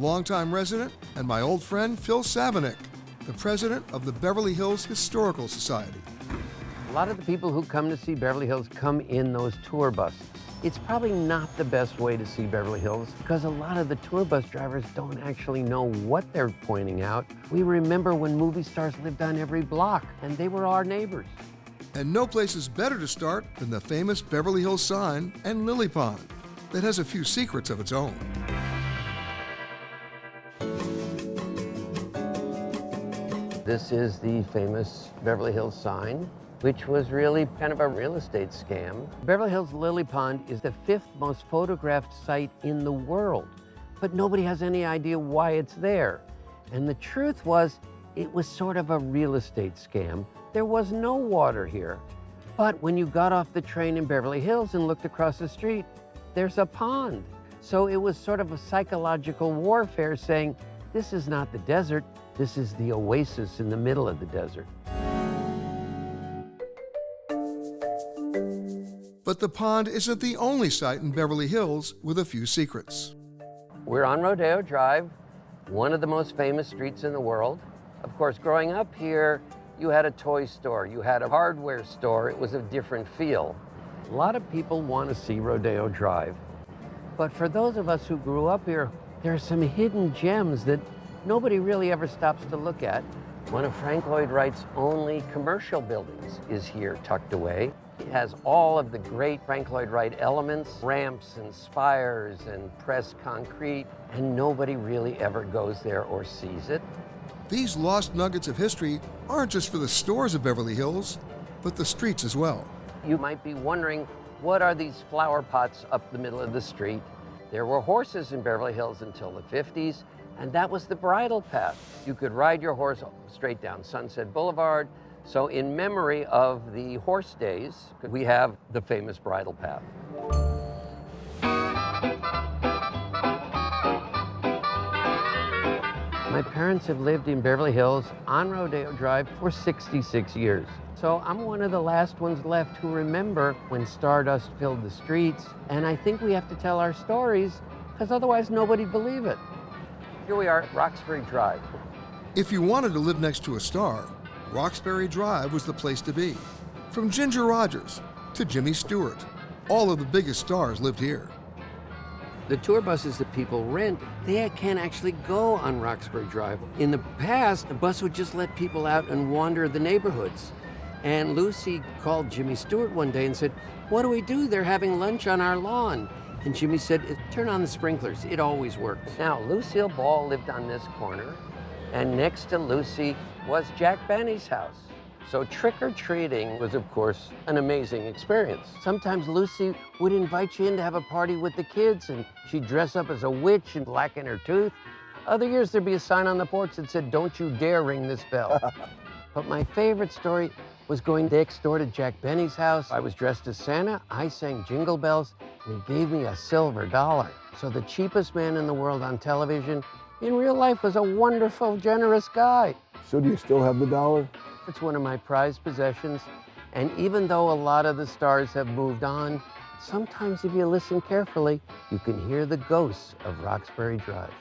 longtime resident, and my old friend Phil Savenick, the president of the Beverly Hills Historical Society. A lot of the people who come to see Beverly Hills come in those tour buses. It's probably not the best way to see Beverly Hills because a lot of the tour bus drivers don't actually know what they're pointing out. We remember when movie stars lived on every block and they were our neighbors. And no place is better to start than the famous Beverly Hills sign and lily pond that has a few secrets of its own. This is the famous Beverly Hills sign, which was really kind of a real estate scam. Beverly Hills Lily Pond is the 5th most photographed site in the world, but nobody has any idea why it's there. And the truth was, it was sort of a real estate scam. There was no water here. But when you got off the train in Beverly Hills and looked across the street, there's a pond. So it was sort of a psychological warfare saying, this is not the desert, this is the oasis in the middle of the desert. But the pond isn't the only site in Beverly Hills with a few secrets. We're on Rodeo Drive, one of the most famous streets in the world. Of course, growing up here, you had a toy store, you had a hardware store. It was a different feel. A lot of people want to see Rodeo Drive. But for those of us who grew up here, there are some hidden gems that nobody really ever stops to look at. One of Frank Lloyd Wright's only commercial buildings is here tucked away. It has all of the great Frank Lloyd Wright elements, ramps and spires and pressed concrete, and nobody really ever goes there or sees it. These lost nuggets of history aren't just for the stores of Beverly Hills, but the streets as well. You might be wondering, what are these flower pots up the middle of the street? There were horses in Beverly Hills until the 50s, and that was the bridle path. You could ride your horse straight down Sunset Boulevard. So in memory of the horse days, we have the famous bridle path. My parents have lived in Beverly Hills on Rodeo Drive for 66 years. So I'm one of the last ones left who remember when stardust filled the streets. And I think we have to tell our stories because otherwise nobody'd believe it. Here we are at Roxbury Drive. If you wanted to live next to a star, Roxbury Drive was the place to be. From Ginger Rogers to Jimmy Stewart, all of the biggest stars lived here. The tour buses that people rent, they can't actually go on Roxbury Drive. In the past, the bus would just let people out and wander the neighborhoods. And Lucy called Jimmy Stewart one day and said, "What do we do? They're having lunch on our lawn." And Jimmy said, "Turn on the sprinklers, it always works." Now, Lucille Ball lived on this corner, and next to Lucy was Jack Benny's house. So trick-or-treating was, of course, an amazing experience. Sometimes Lucy would invite you in to have a party with the kids, and she'd dress up as a witch and blacken her tooth. Other years, there'd be a sign on the porch that said, "Don't you dare ring this bell." But my favorite story was going next door to Jack Benny's house. I was dressed as Santa, I sang Jingle Bells, and he gave me a silver dollar. So the cheapest man in the world on television, in real life, was a wonderful, generous guy. So do you still have the dollar? It's one of my prized possessions. And even though a lot of the stars have moved on, sometimes if you listen carefully, you can hear the ghosts of Roxbury Drive.